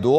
2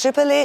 AAA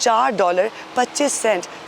$4.25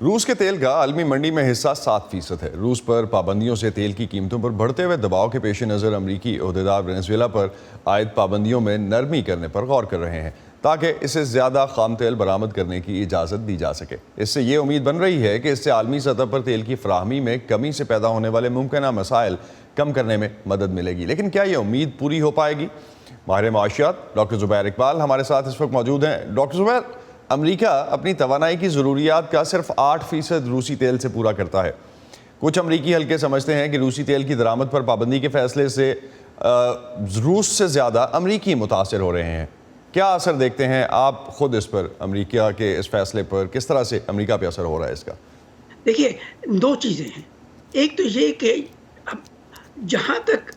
روس کے تیل کا عالمی منڈی میں حصہ 7% ہے۔ روس پر پابندیوں سے تیل کی قیمتوں پر بڑھتے ہوئے دباؤ کے پیش نظر امریکی عہدیدار وینزویلا پر عائد پابندیوں میں نرمی کرنے پر غور کر رہے ہیں تاکہ اسے زیادہ خام تیل برآمد کرنے کی اجازت دی جا سکے۔ اس سے یہ امید بن رہی ہے کہ اس سے عالمی سطح پر تیل کی فراہمی میں کمی سے پیدا ہونے والے ممکنہ مسائل کم کرنے میں مدد ملے گی۔ لیکن کیا یہ امید پوری ہو پائے گی؟ ماہر معاشیات ڈاکٹر زبیر اقبال ہمارے ساتھ اس وقت موجود ہیں۔ ڈاکٹر زبیر، امریکہ اپنی توانائی کی ضروریات کا صرف 8% روسی تیل سے پورا کرتا ہے۔ کچھ امریکی حلقے سمجھتے ہیں کہ روسی تیل کی درآمد پر پابندی کے فیصلے سے روس سے زیادہ امریکی متاثر ہو رہے ہیں۔ کیا اثر دیکھتے ہیں آپ خود اس پر، امریکہ کے اس فیصلے پر کس طرح سے امریکہ پہ اثر ہو رہا ہے اس کا؟ دیکھیے، دو چیزیں ہیں۔ ایک تو یہ کہ اب جہاں تک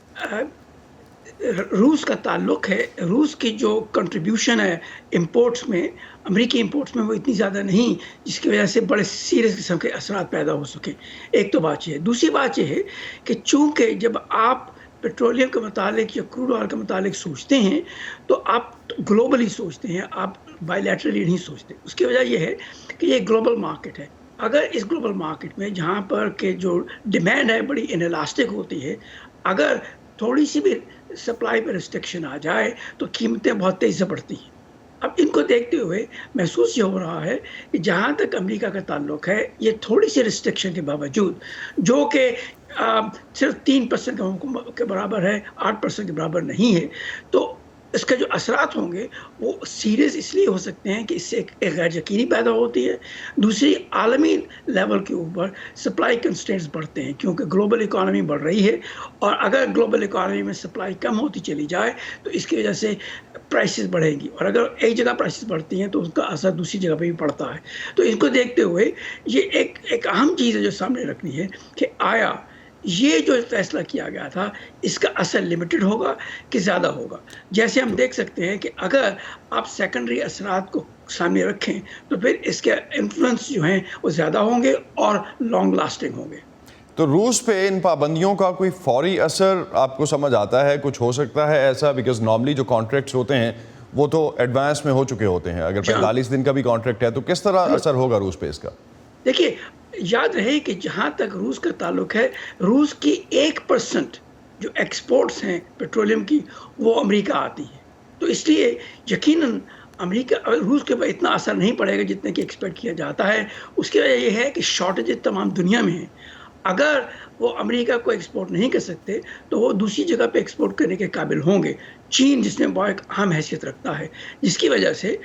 روس کا تعلق ہے، روس کی جو کنٹریبیوشن ہے امپورٹس میں، امریکی امپورٹس میں، وہ اتنی زیادہ نہیں جس کی وجہ سے بڑے سیریس قسم کے اثرات پیدا ہو سکیں۔ ایک تو بات یہ ہے۔ دوسری بات یہ ہے کہ چونکہ جب آپ پیٹرولیم کے متعلق یا کروڈ آئل کے متعلق سوچتے ہیں تو آپ گلوبلی سوچتے ہیں، آپ بائی لیٹرلی نہیں سوچتے۔ اس کی وجہ یہ ہے کہ یہ گلوبل مارکیٹ ہے۔ اگر اس گلوبل مارکیٹ میں جہاں پر کہ جو ڈیمانڈ ہے بڑی انلاسٹک ہوتی ہے، اگر تھوڑی سی بھی سپلائی پہ ریسٹرکشن آ جائے تو قیمتیں بہت تیزی سے بڑھتی ہیں۔ اب ان کو دیکھتے ہوئے محسوس یہ ہو رہا ہے کہ جہاں تک امریکہ کا تعلق ہے، یہ تھوڑی سی ریسٹرکشن کے باوجود، جو کہ صرف 3% کے برابر ہے، 8% کے برابر نہیں ہے، تو اس کا جو اثرات ہوں گے وہ سیریس اس لیے ہو سکتے ہیں کہ اس سے ایک غیر یقینی پیدا ہوتی ہے۔ دوسری، عالمی لیول کے اوپر سپلائی کنسٹرینٹس بڑھتے ہیں کیونکہ گلوبل اکانومی بڑھ رہی ہے، اور اگر گلوبل اکانومی میں سپلائی کم ہوتی چلی جائے تو اس کی وجہ سے پرائسز بڑھیں گی، اور اگر ایک جگہ پرائسز بڑھتی ہیں تو اس کا اثر دوسری جگہ پہ بھی پڑتا ہے۔ تو ان کو دیکھتے ہوئے یہ ایک اہم چیز ہے جو سامنے رکھنی ہے کہ آیا یہ جو فیصلہ کیا گیا تھا اس کا اثر لمیٹڈ ہوگا کہ زیادہ ہوگا۔ جیسے ہم دیکھ سکتے ہیں کہ اگر آپ سیکنڈری اثرات کو سامنے رکھیں تو پھر اس کے انفلوئنس جو ہیں وہ زیادہ ہوں گے اور لانگ لاسٹنگ ہوں گے۔ تو روس پہ ان پابندیوں کا کوئی فوری اثر آپ کو سمجھ آتا ہے؟ کچھ ہو سکتا ہے ایسا؟ بیکاز نارملی جو کانٹریکٹس ہوتے ہیں وہ تو ایڈوانس میں ہو چکے ہوتے ہیں، اگر 45 دن کا بھی کانٹریکٹ ہے تو کس طرح اثر ہوگا روس پہ اس کا؟ دیکھیے، یاد رہے کہ جہاں تک روس کا تعلق ہے، روس کی 1% جو ایکسپورٹس ہیں پیٹرولیم کی وہ امریکہ آتی ہے، تو اس لیے یقیناً امریکہ روس کے اوپر اتنا اثر نہیں پڑے گا جتنے کہ ایکسپیکٹ کیا جاتا ہے۔ اس کی وجہ یہ ہے کہ شارٹیجز تمام دنیا میں ہیں۔ اگر وہ امریکہ کو ایکسپورٹ نہیں کر سکتے تو وہ دوسری جگہ پہ ایکسپورٹ کرنے کے قابل ہوں گے۔ چین جس میں بہت اہم حیثیت رکھتا ہے، جس کی وجہ سے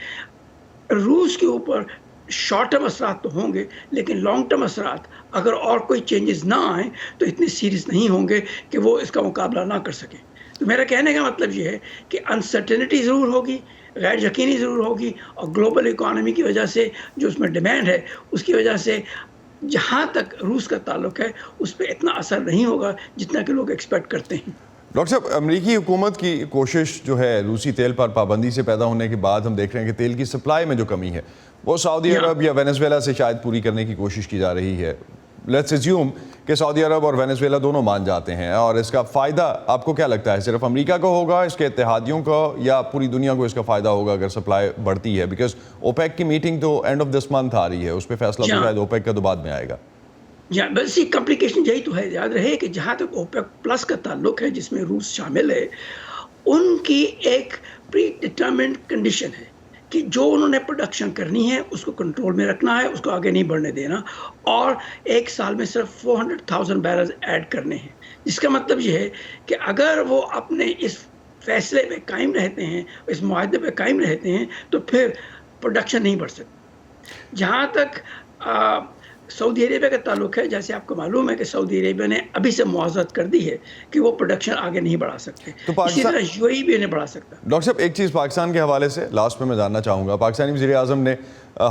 روس کے اوپر شارٹ ٹرم اثرات تو ہوں گے، لیکن لانگ ٹرم اثرات اگر اور کوئی چینجز نہ آئیں تو اتنے سیریس نہیں ہوں گے کہ وہ اس کا مقابلہ نہ کر سکیں۔ تو میرا کہنے کا مطلب یہ ہے کہ انسرٹنٹی ضرور ہوگی، غیر یقینی ضرور ہوگی، اور گلوبل اکانومی کی وجہ سے جو اس میں ڈیمانڈ ہے اس کی وجہ سے جہاں تک روس کا تعلق ہے اس پہ اتنا اثر نہیں ہوگا جتنا کہ لوگ ایکسپیکٹ کرتے ہیں۔ ڈاکٹر صاحب، امریکی حکومت کی کوشش جو ہے روسی تیل پر پابندی سے پیدا ہونے کے بعد ہم دیکھ رہے ہیں کہ تیل کی سپلائی میں جو کمی ہے وہ سعودی عرب یا وینزویلا سے شاید پوری کرنے کی کوشش کی جا رہی ہے۔ لیٹس اسیوم کہ سعودی عرب اور وینزویلا دونوں مان جاتے ہیں، اور اس کا فائدہ آپ کو کیا لگتا ہے صرف امریکہ کو ہوگا، اس کے اتحادیوں کو، یا پوری دنیا کو اس کا فائدہ ہوگا اگر سپلائی بڑھتی ہے؟ بیکاز اوپیک کی میٹنگ تو اینڈ آف دس منتھ آ رہی ہے، اس پہ فیصلہ تو شاید اوپیک کا تو بعد میں آئے گا۔ بس یہ کمپلیکیشن یہی تو ہے۔ یاد رہے کہ جہاں تک اوپیک پلس کا تعلق ہے جس میں روس شامل ہے، ان کی ایک پری ڈٹرمنڈ کنڈیشن ہے کہ جو انہوں نے پروڈکشن کرنی ہے اس کو کنٹرول میں رکھنا ہے، اس کو آگے نہیں بڑھنے دینا، اور ایک سال میں صرف 400,000 بیرلز ایڈ کرنے ہیں، جس کا مطلب یہ ہے کہ اگر وہ اپنے اس فیصلے پہ قائم رہتے ہیں، اس معاہدے پہ قائم رہتے ہیں، تو پھر پروڈکشن نہیں بڑھ سکتی۔ جہاں تک سعودی عربیہ کا تعلق ہے، جیسے آپ کو معلوم ہے کہ سعودی عربیہ نے ابھی سے معاوضات کر دی ہے کہ وہ پروڈکشن آگے نہیں بڑھا سکتے، اسی طرح یو اے ای بھی نہیں بڑھا سکتا۔ ڈاکٹر صاحب، ایک چیز پاکستان کے حوالے سے لاسٹ میں جاننا چاہوں گا، پاکستانی وزیر اعظم نے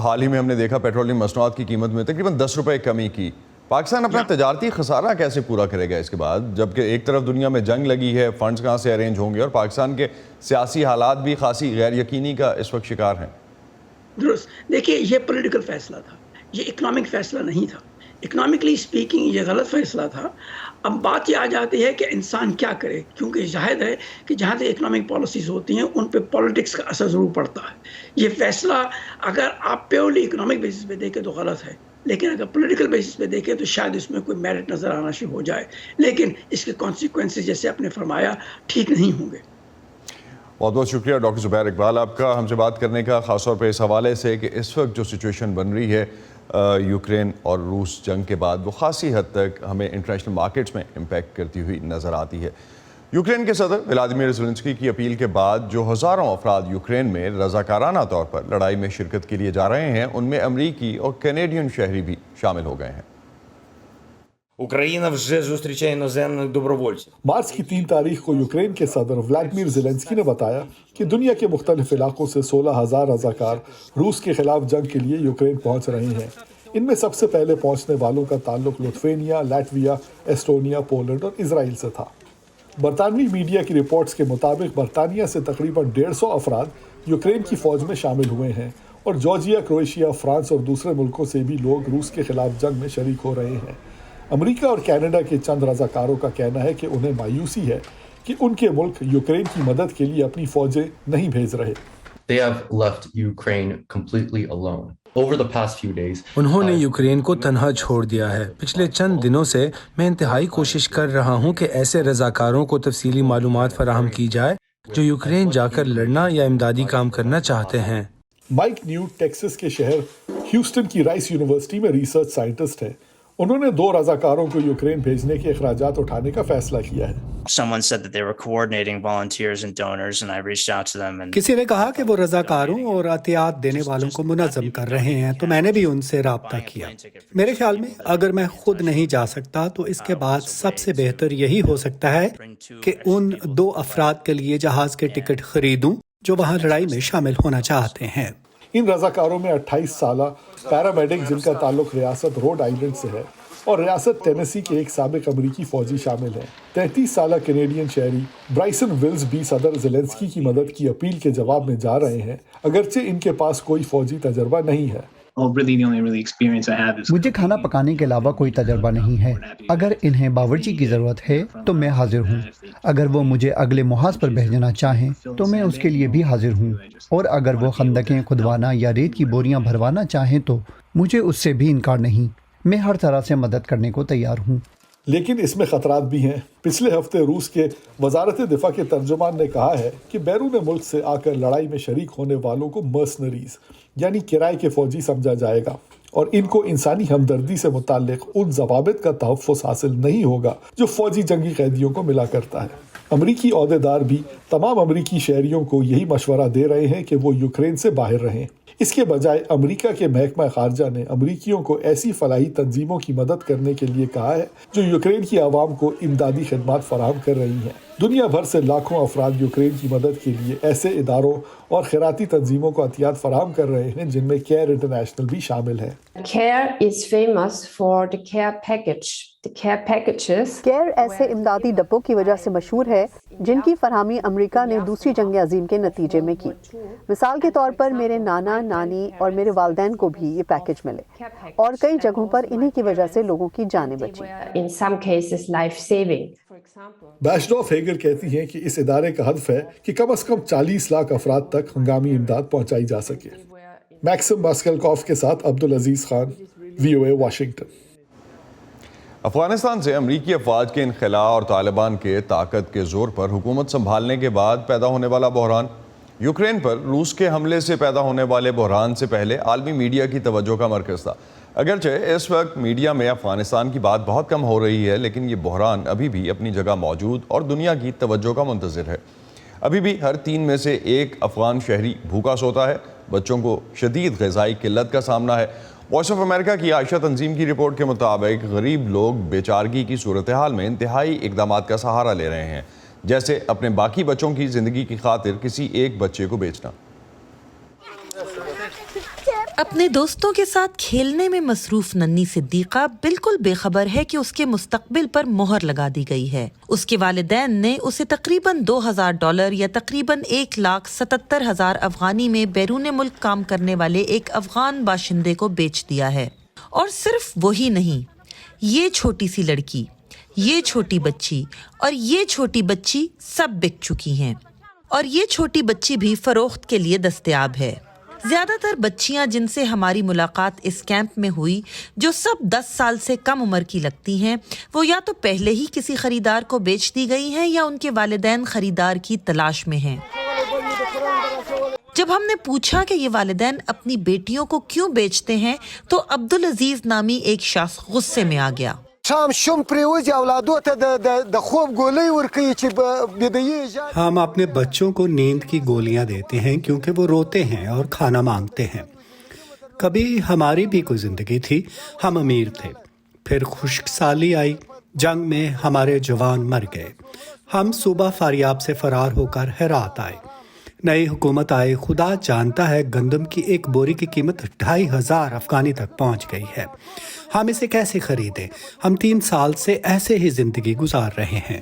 حال ہی میں ہم نے دیکھا پیٹرولیم مصنوعات کی قیمت میں تقریباً 10 روپے کمی کی۔ پاکستان اپنا تجارتی خسارہ کیسے پورا کرے گا اس کے بعد، جبکہ ایک طرف دنیا میں جنگ لگی ہے، فنڈز کہاں سے ارینج ہوں گے، اور پاکستان کے سیاسی حالات بھی خاصی غیر یقینی کا اس وقت شکار ہیں؟ درست۔ دیکھیے، یہ پولیٹیکل فیصلہ تھا، یہ اکنامک فیصلہ نہیں تھا۔ اکنامکلی اسپیکنگ یہ غلط فیصلہ تھا۔ اب بات یہ آ جاتی ہے کہ انسان کیا کرے، کیونکہ ظاہر ہے کہ جہاں سے اکنامک پالیسیز ہوتی ہیں ان پہ پالیٹکس کا اثر ضرور پڑتا ہے۔ یہ فیصلہ اگر آپ پیورلی اکنامک بیسس پہ دیکھیں تو غلط ہے، لیکن اگر پولیٹیکل بیسس پہ دیکھیں تو شاید اس میں کوئی میرٹ نظر آنا شروع ہو جائے، لیکن اس کے کانسیکوینسز جیسے آپ نے فرمایا ٹھیک نہیں ہوں گے۔ بہت بہت شکریہ ڈاکٹر زبیر اقبال آپ کا ہم سے بات کرنے کا، خاص طور پہ اس حوالے سے کہ اس وقت جو سچویشن بن رہی ہے یوکرین اور روس جنگ کے بعد، وہ خاصی حد تک ہمیں انٹرنیشنل مارکیٹس میں امپیکٹ کرتی ہوئی نظر آتی ہے۔ یوکرین کے صدر ولادیمیر زیلنسکی کی اپیل کے بعد جو ہزاروں افراد یوکرین میں رضاکارانہ طور پر لڑائی میں شرکت کے لیے جا رہے ہیں، ان میں امریکی اور کینیڈین شہری بھی شامل ہو گئے ہیں۔ مارچ کی 3 تاریخ کو یوکرین کے صدر ولادیمیر زیلنسکی نے بتایا کہ دنیا کے مختلف علاقوں سے 16,000 رضاکار روس کے خلاف جنگ کے لیے یوکرین پہنچ رہے ہیں۔ ان میں سب سے پہلے پہنچنے والوں کا تعلق لتھوینیا، لیٹویا، ایسٹونیا، پولینڈ اور اسرائیل سے تھا۔ برطانوی میڈیا کی رپورٹس کے مطابق برطانیہ سے تقریباً 150 افراد یوکرین کی فوج میں شامل ہوئے ہیں، اور جارجیا، کروشیا، فرانس اور دوسرے ملکوں سے بھی لوگ روس کے خلاف جنگ میں شریک ہو رہے ہیں۔ امریکہ اور کینیڈا کے چند رضاکاروں کا کہنا ہے کہ انہیں مایوسی ہے کہ ان کے ملک یوکرین کی مدد کے لیے اپنی فوجیں نہیں بھیج رہے۔ انہوں نے یوکرین کو تنہا چھوڑ دیا ہے۔ پچھلے چند دنوں سے میں انتہائی کوشش کر رہا ہوں کہ ایسے رضاکاروں کو تفصیلی معلومات فراہم کی جائے جو یوکرین جا کر لڑنا یا امدادی کام کرنا چاہتے ہیں۔ مائک نیوٹ ٹیکساس کے شہر ہیوسٹن کی رائس یونیورسٹی میں ریسرچ سائنٹسٹ ہیں۔ انہوں نے 2 رضاکاروں کو یوکرین بھیجنے کے اخراجات اٹھانے کا فیصلہ کیا ہے۔ کسی نے کہا کہ وہ رضاکاروں اور عطیات دینے والوں کو منظم کر رہے ہیں، تو میں نے بھی ان سے رابطہ کیا۔ میرے خیال میں اگر میں خود نہیں جا سکتا تو اس کے بعد سب سے بہتر یہی ہو سکتا ہے کہ ان 2 افراد کے لیے جہاز کے ٹکٹ خریدوں جو وہاں لڑائی میں شامل ہونا چاہتے ہیں۔ ان رضاکاروں میں 28 سالہ پیرامیڈک جن کا تعلق ریاست روڈ آئیلینڈ سے ہے اور ریاست ٹینیسی کے ایک سابق امریکی فوجی شامل ہیں۔ 33 سالہ کینیڈین شہری برائسن ولز بھی صدر زیلنسکی کی مدد کی اپیل کے جواب میں جا رہے ہیں، اگرچہ ان کے پاس کوئی فوجی تجربہ نہیں ہے۔ مجھے کھانا پکانے کے علاوہ کوئی تجربہ نہیں ہے۔ اگر انہیں باورچی کی ضرورت ہے تو میں حاضر ہوں۔ اگر وہ مجھے اگلے محاذ پر بھیجنا چاہیں تو میں اس کے لیے بھی حاضر ہوں، اور اگر وہ خندقیں کھدوانا یا ریت کی بوریاں بھروانا چاہیں تو مجھے اس سے بھی انکار نہیں۔ میں ہر طرح سے مدد کرنے کو تیار ہوں۔ لیکن اس میں خطرات بھی ہیں۔ پچھلے ہفتے روس کے وزارت دفاع کے ترجمان نے کہا ہے کہ بیرون ملک سے آ کر لڑائی میں شریک ہونے والوں کو مرسنریز یعنی کرائے کے فوجی سمجھا جائے گا، اور ان کو انسانی ہمدردی سے متعلق ان ضوابط کا تحفظ حاصل نہیں ہوگا جو فوجی جنگی قیدیوں کو ملا کرتا ہے۔ امریکی عہدیدار بھی تمام امریکی شہریوں کو یہی مشورہ دے رہے ہیں کہ وہ یوکرین سے باہر رہیں۔ اس کے بجائے امریکہ کے محکمہ خارجہ نے امریکیوں کو ایسی فلاحی تنظیموں کی مدد کرنے کے لیے کہا ہے جو یوکرین کی عوام کو امدادی خدمات فراہم کر رہی ہیں۔ دنیا بھر سے لاکھوں افراد یوکرین کی مدد کے لیے ایسے اداروں اور خیراتی تنظیموں کو عطیات فراہم کر رہے ہیں، جن میں کیئر انٹرنیشنل بھی شامل ہے۔ کیئر ایسے امدادی ڈبوں کی وجہ سے مشہور ہے جن کی فراہمی امریکہ نے دوسری جنگ عظیم کے نتیجے میں کی۔ مثال کے طور پر میرے نانا، نانی اور میرے والدین کو بھی یہ پیکج ملے، اور کئی جگہوں پر انہی کی وجہ سے لوگوں کی جانیں بچی۔ بیشڈوف ہیگر کہتی ہیں کہ اس ادارے کا ہدف ہے کہ کم از کم 40 لاکھ افراد تک ہنگامی امداد پہنچائی جا سکے۔ میکسم ماسکلکوف کے ساتھ عبدالعزیز خان، VOA واشنگٹن۔ افغانستان سے امریکی افواج کے انخلاء اور طالبان کے طاقت کے زور پر حکومت سنبھالنے کے بعد پیدا ہونے والا بحران، یوکرین پر روس کے حملے سے پیدا ہونے والے بحران سے پہلے عالمی میڈیا کی توجہ کا مرکز تھا۔ اگرچہ اس وقت میڈیا میں افغانستان کی بات بہت کم ہو رہی ہے، لیکن یہ بحران ابھی بھی اپنی جگہ موجود اور دنیا کی توجہ کا منتظر ہے۔ ابھی بھی ہر 3 میں سے 1 افغان شہری بھوکا سوتا ہے، بچوں کو شدید غذائی قلت کا سامنا ہے۔ وائس آف امریکہ کی عائشہ تنظیم کی رپورٹ کے مطابق غریب لوگ بیچارگی کی صورتحال میں انتہائی اقدامات کا سہارا لے رہے ہیں، جیسے اپنے باقی بچوں کی زندگی کی خاطر کسی ایک بچے کو بیچنا۔ اپنے دوستوں کے ساتھ کھیلنے میں مصروف ننھی صدیقہ بالکل بے خبر ہے کہ اس کے مستقبل پر مہر لگا دی گئی ہے۔ اس کے والدین نے اسے تقریباً $2,000 یا تقریباً 1,77,000 افغانی میں بیرون ملک کام کرنے والے ایک افغان باشندے کو بیچ دیا ہے۔ اور صرف وہی نہیں، یہ چھوٹی سی لڑکی، یہ چھوٹی بچی اور یہ چھوٹی بچی سب بک چکی ہیں، اور یہ چھوٹی بچی بھی فروخت کے لیے دستیاب ہے۔ زیادہ تر بچیاں جن سے ہماری ملاقات اس کیمپ میں ہوئی، جو سب 10 سال سے کم عمر کی لگتی ہیں، وہ یا تو پہلے ہی کسی خریدار کو بیچ دی گئی ہیں یا ان کے والدین خریدار کی تلاش میں ہیں۔ جب ہم نے پوچھا کہ یہ والدین اپنی بیٹیوں کو کیوں بیچتے ہیں تو عبدالعزیز نامی ایک شخص غصے میں آ گیا۔ ہم اپنے بچوں کو نیند کی گولیاں دیتے ہیں کیونکہ وہ روتے ہیں اور کھانا مانگتے ہیں۔ کبھی ہماری بھی کوئی زندگی تھی، ہم امیر تھے، پھر خشک سالی آئی، جنگ میں ہمارے جوان مر گئے، ہم صوبہ فاریاب سے فرار ہو کر ہرات آئے، نئی حکومت آئے، خدا جانتا ہے گندم کی ایک بوری کی قیمت 2500 افغانی تک پہنچ گئی ہے، ہم اسے کیسے خریدیں؟ ہم 3 سال سے ایسے ہی زندگی گزار رہے ہیں۔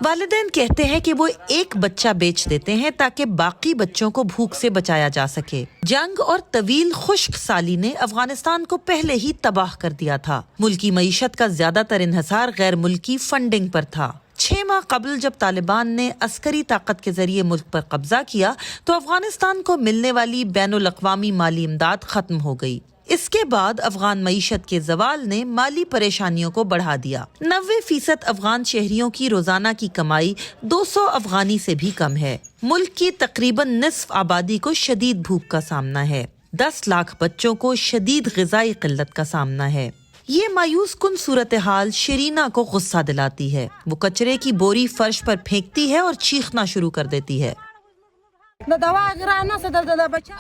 والدین کہتے ہیں کہ وہ ایک بچہ بیچ دیتے ہیں تاکہ باقی بچوں کو بھوک سے بچایا جا سکے۔ جنگ اور طویل خشک سالی نے افغانستان کو پہلے ہی تباہ کر دیا تھا۔ ملکی معیشت کا زیادہ تر انحصار غیر ملکی فنڈنگ پر تھا۔ 6 ماہ قبل جب طالبان نے عسکری طاقت کے ذریعے ملک پر قبضہ کیا تو افغانستان کو ملنے والی بین الاقوامی مالی امداد ختم ہو گئی۔ اس کے بعد افغان معیشت کے زوال نے مالی پریشانیوں کو بڑھا دیا۔ 90% افغان شہریوں کی روزانہ کی کمائی 200 افغانی سے بھی کم ہے۔ ملک کی تقریباً نصف آبادی کو شدید بھوک کا سامنا ہے۔ 10 لاکھ بچوں کو شدید غذائی قلت کا سامنا ہے۔ یہ مایوس کن صورتحال شیرینا کو غصہ دلاتی ہے۔ وہ کچرے کی بوری فرش پر پھینکتی ہے اور چیخنا شروع کر دیتی ہے۔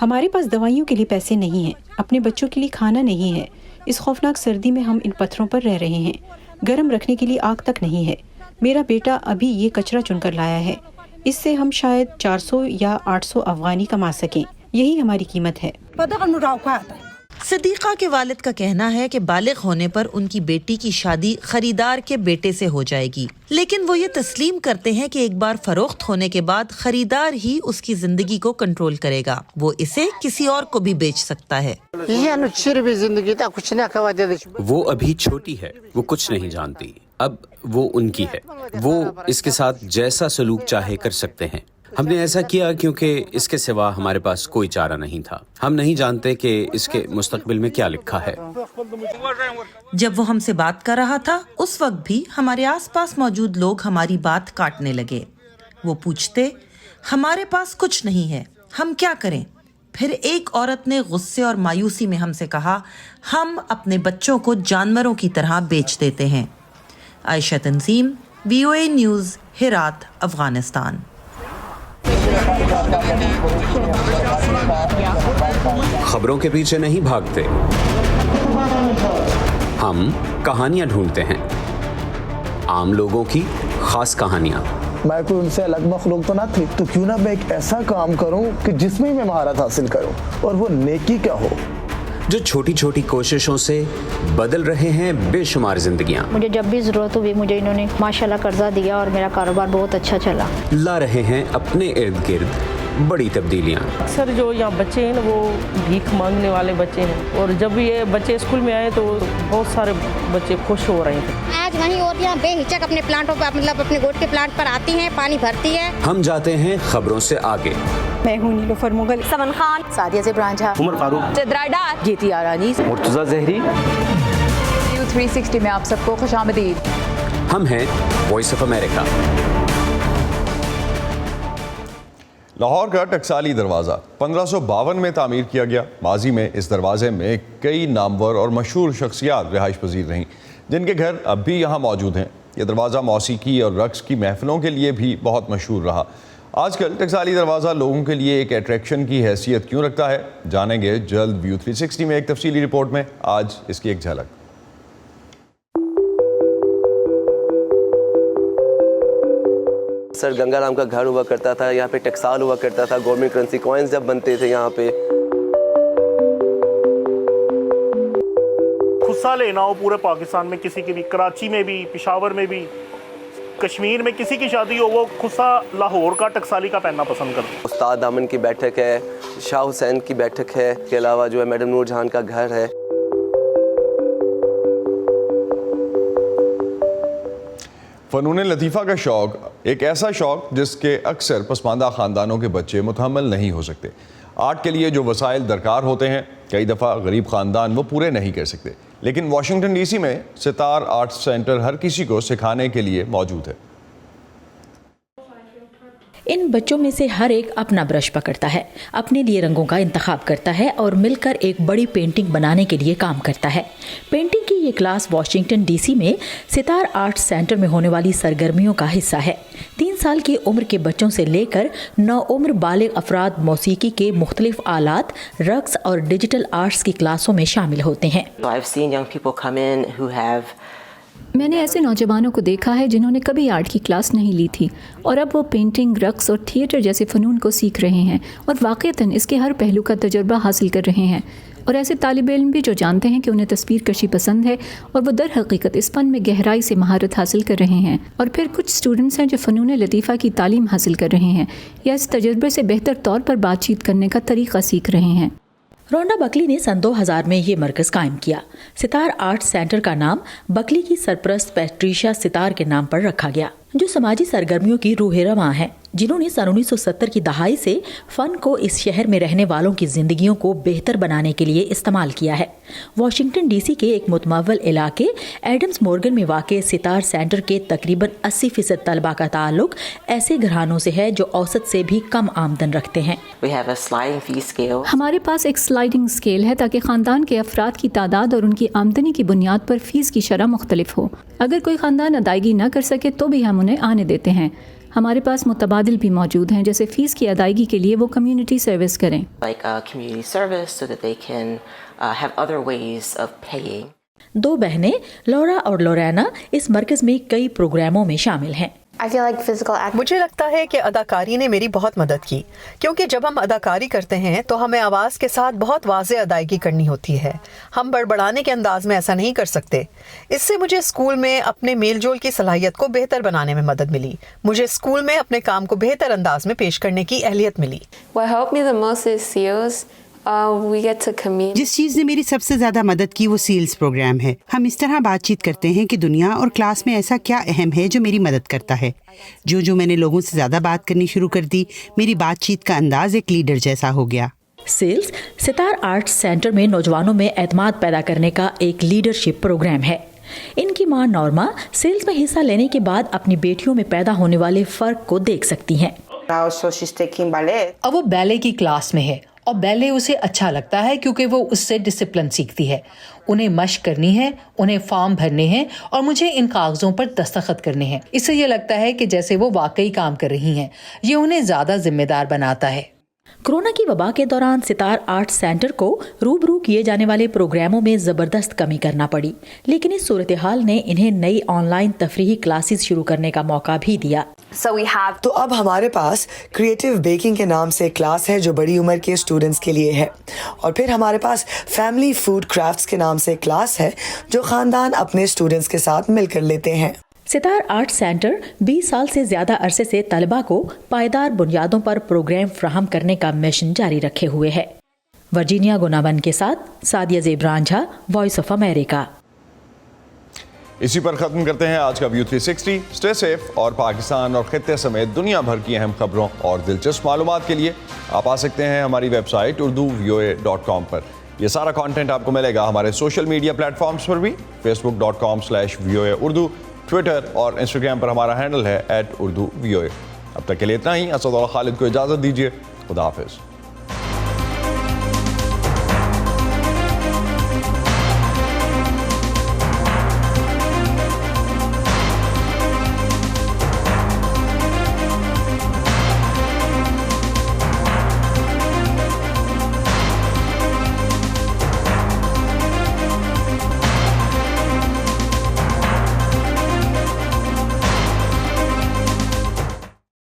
ہمارے پاس دوائیوں کے لیے پیسے نہیں ہیں، اپنے بچوں کے لیے کھانا نہیں ہے، اس خوفناک سردی میں ہم ان پتھروں پر رہ رہے ہیں، گرم رکھنے کے لیے آگ تک نہیں ہے۔ میرا بیٹا ابھی یہ کچرا چن کر لایا ہے، اس سے ہم شاید 400 یا 800 افغانی کما سکیں، یہی ہماری قیمت ہے۔ صدیقہ کے والد کا کہنا ہے کہ بالغ ہونے پر ان کی بیٹی کی شادی خریدار کے بیٹے سے ہو جائے گی، لیکن وہ یہ تسلیم کرتے ہیں کہ ایک بار فروخت ہونے کے بعد خریدار ہی اس کی زندگی کو کنٹرول کرے گا، وہ اسے کسی اور کو بھی بیچ سکتا ہے۔ وہ ابھی چھوٹی ہے، وہ کچھ نہیں جانتی، اب وہ ان کی ہے، وہ اس کے ساتھ جیسا سلوک چاہے کر سکتے ہیں۔ ہم نے ایسا کیا کیونکہ اس کے سوا ہمارے پاس کوئی چارہ نہیں تھا۔ ہم نہیں جانتے کہ اس کے مستقبل میں کیا لکھا ہے۔ جب وہ ہم سے بات کر رہا تھا اس وقت بھی ہمارے آس پاس موجود لوگ ہماری بات کاٹنے لگے۔ وہ پوچھتے، ہمارے پاس کچھ نہیں ہے، ہم کیا کریں؟ پھر ایک عورت نے غصے اور مایوسی میں ہم سے کہا، ہم اپنے بچوں کو جانوروں کی طرح بیچ دیتے ہیں۔ عائشہ تنظیم، VOA نیوز، ہرات، افغانستان۔ خبروں کے پیچھے نہیں بھاگتے، ہم کہانیاں ڈھونڈتے ہیں، عام لوگوں کی خاص کہانیاں۔ میں کوئی ان سے الگ مخلوق تو نہ تھی، تو کیوں نہ میں ایک ایسا کام کروں کہ جس میں مہارت حاصل کروں، اور وہ نیکی کیا ہو، جو چھوٹی چھوٹی کوششوں سے بدل رہے ہیں بے شمار زندگیاں۔ مجھے جب بھی ضرورت ہوئی مجھے انہوں نے ماشاءاللہ قرضہ دیا اور میرا کاروبار بہت اچھا چلا۔ لا رہے ہیں اپنے ارد گرد بڑی تبدیلیاں۔ اکثر جو یہاں بچے ہیں نا وہ بھیک مانگنے والے بچے ہیں، اور جب یہ بچے اسکول میں آئے تو بہت سارے بچے خوش ہو رہے تھے۔ آج وہیں اور یہاں بے ہچک اپنے پلانٹوں پر، مطلب اپنے گوٹ کے پلانٹ پر آتی ہیں، پانی بھرتی ہے۔ ہم جاتے ہیں خبروں سے آگے۔ میں ہوں نیلوفر مغل، سمن خان، سعدیہ زبران جھا، عمر فاروق، چترا ڈار، گیتی آرانی، مرتضیٰ زہری۔ View 360 میں آپ سب کو خوش آمدید۔ ہم ہیں وائس آف امریکہ۔ لاہور کا ٹکسالی دروازہ 1552 میں تعمیر کیا گیا۔ ماضی میں اس دروازے میں کئی نامور اور مشہور شخصیات رہائش پذیر رہیں، جن کے گھر اب بھی یہاں موجود ہیں۔ یہ دروازہ موسیقی اور رقص کی محفلوں کے لیے بھی بہت مشہور رہا۔ آج کل ٹکسالی دروازہ لوگوں کے لیے ایک اٹریکشن کی حیثیت کیوں رکھتا ہے، جانیں گے جلد View 360 میں ایک تفصیلی رپورٹ میں۔ آج اس کی ایک جھلک۔ سر گنگا رام کا گھر ہوا کرتا تھا، یہاں پہ ٹکسال ہوا کرتا تھا، گورنمنٹ کرنسی کوائنز جب بنتے تھے یہاں پہ۔ خصہ لینا ہو پورے پاکستان میں کسی کی بھی، کراچی میں بھی، پشاور میں بھی، کشمیر میں کسی کی شادی ہو، وہ خصہ لاہور کا ٹکسالی کا پہننا پسند کرتے ہیں۔ استاد دامن کی بیٹھک ہے، شاہ حسین کی بیٹھک ہے، اس کے علاوہ جو ہے میڈم نور جہان کا گھر ہے۔ فنون لطیفہ کا شوق ایک ایسا شوق جس کے اکثر پسماندہ خاندانوں کے بچے متحمل نہیں ہو سکتے. آرٹ کے لیے جو وسائل درکار ہوتے ہیں کئی دفعہ غریب خاندان وہ پورے نہیں کر سکتے، لیکن واشنگٹن ڈی سی میں ستار آرٹ سینٹر ہر کسی کو سکھانے کے لیے موجود ہے. ان بچوں میں سے ہر ایک اپنا برش پکڑتا ہے، اپنے لیے رنگوں کا انتخاب کرتا ہے اور مل کر ایک بڑی پینٹنگ بنانے کے لیے کام کرتا ہے. پینٹنگ کی یہ کلاس واشنگٹن ڈی سی میں ستار آرٹ سینٹر میں ہونے والی سرگرمیوں کا حصہ ہے. 3 سال کی عمر کے بچوں سے لے کر 9 عمر بالغ افراد موسیقی کے مختلف آلات، رقص اور ڈیجیٹل آرٹس کی کلاسوں میں شامل ہوتے ہیں. میں نے ایسے نوجوانوں کو دیکھا ہے جنہوں نے کبھی آرٹ کی کلاس نہیں لی تھی اور اب وہ پینٹنگ، رقص اور تھیٹر جیسے فنون کو سیکھ رہے ہیں اور واقعتاً اس کے ہر پہلو کا تجربہ حاصل کر رہے ہیں. اور ایسے طالب علم بھی جو جانتے ہیں کہ انہیں تصویر کشی پسند ہے اور وہ در حقیقت اس فن میں گہرائی سے مہارت حاصل کر رہے ہیں. اور پھر کچھ اسٹوڈنٹس ہیں جو فنون لطیفہ کی تعلیم حاصل کر رہے ہیں یا اس تجربے سے بہتر طور پر بات چیت کرنے کا طریقہ سیکھ رہے ہیں. رونڈا بکلی نے سن 2000 میں یہ مرکز قائم کیا. ستار آرٹ سینٹر کا نام بکلی کی سرپرست پیٹریشیا ستار کے نام پر رکھا گیا، جو سماجی سرگرمیوں کی روح رواں ہیں، جنہوں نے سن 1970 کی دہائی سے فن کو اس شہر میں رہنے والوں کی زندگیوں کو بہتر بنانے کے لیے استعمال کیا ہے. واشنگٹن ڈی سی کے ایک متمول علاقے ایڈمز مورگن میں واقع ستار سینٹر کے تقریباً 80% طلبہ کا تعلق ایسے گھرانوں سے ہے جو اوسط سے بھی کم آمدن رکھتے ہیں. ہمارے پاس ایک سلائڈنگ اسکیل ہے تاکہ خاندان کے افراد کی تعداد اور ان کی آمدنی کی بنیاد پر فیس کی شرح مختلف ہو. اگر کوئی خاندان ادائیگی نہ کر سکے تو بھی ہم انہیں آنے دیتے ہیں. ہمارے پاس متبادل بھی موجود ہیں، جیسے فیس کی ادائیگی کے لیے وہ کمیونٹی سروس کریں. دو بہنیں لورا اور لورینا اس مرکز میں کئی پروگراموں میں شامل ہیں. مجھے لگتا ہے کہ اداکاری نے میری بہت مدد کی، کیونکہ جب ہم اداکاری کرتے ہیں تو ہمیں آواز کے ساتھ بہت واضح ادائیگی کرنی ہوتی ہے. ہم بڑبڑانے کے انداز میں ایسا نہیں کر سکتے. اس سے مجھے اسکول میں اپنے میل جول کی صلاحیت کو بہتر بنانے میں مدد ملی. مجھے اسکول میں اپنے کام کو بہتر انداز میں پیش کرنے کی اہلیت ملی. جس چیز نے میری سب سے زیادہ مدد کی وہ سیلز پروگرام ہے. ہم اس طرح بات چیت کرتے ہیں کہ دنیا اور کلاس میں ایسا کیا اہم ہے جو میری مدد کرتا ہے. جو میں نے لوگوں سے زیادہ بات کرنی شروع کر دی، میری بات چیت کا انداز ایک لیڈر جیسا ہو گیا. سیلز ستار آرٹ سینٹر میں نوجوانوں میں اعتماد پیدا کرنے کا ایک لیڈرشپ پروگرام ہے. ان کی ماں نورما سیلز میں حصہ لینے کے بعد اپنی بیٹیوں میں پیدا ہونے والے فرق کو دیکھ سکتی ہیں. اب وہ بیلے کی کلاس میں ہے اور بیلے اسے اچھا لگتا ہے کیونکہ وہ اس سے ڈسپلن سیکھتی ہے. انہیں مشق کرنی ہے، انہیں فارم بھرنے ہیں اور مجھے ان کاغذوں پر دستخط کرنے ہیں. اس سے یہ لگتا ہے کہ جیسے وہ واقعی کام کر رہی ہیں. یہ انہیں زیادہ ذمہ دار بناتا ہے. کورونا کی وبا کے دوران ستار آرٹ سینٹر کو روبرو کیے جانے والے پروگراموں میں زبردست کمی کرنا پڑی، لیکن اس صورتحال نے انہیں نئی آن لائن تفریحی کلاسز شروع کرنے کا موقع بھی دیا. تو اب ہمارے پاس کریٹو بیکنگ کے نام سے ایک کلاس ہے جو بڑی عمر کے اسٹوڈنٹس کے لیے ہے، اور پھر ہمارے پاس فیملی فوڈ کرافٹس کے نام سے ایک کلاس ہے جو خاندان اپنے اسٹوڈنٹس کے ساتھ مل کر لیتے ہیں. ستار آرٹ سینٹر 20 سال سے زیادہ عرصے سے طلباء کو پائیدار بنیادوں پر پروگرام فراہم کرنے کا مشن جاری رکھے ہوئے ہے. ورجینیا گناون کے ساتھ سعدیہ زیبران جھا، وائس آف امریکہ. اسی پر ختم کرتے ہیں آج کا ویو 360. اسٹے سیف اور پاکستان اور خطے سمیت دنیا بھر کی اہم خبروں اور دلچسپ معلومات کے لیے آپ آ سکتے ہیں ہماری ویب سائٹ urduvoa.com پر. یہ سارا کانٹینٹ آپ کو ملے گا ہمارے سوشل میڈیا پلیٹ فارمز پر بھی. facebook.com/voa اردو، ٹویٹر اور انسٹاگرام پر ہمارا ہینڈل ہے @urduvoa. اب تک کے لیے اتنا ہی. اسد اللہ خالد کو اجازت دیجیے. خدا حافظ.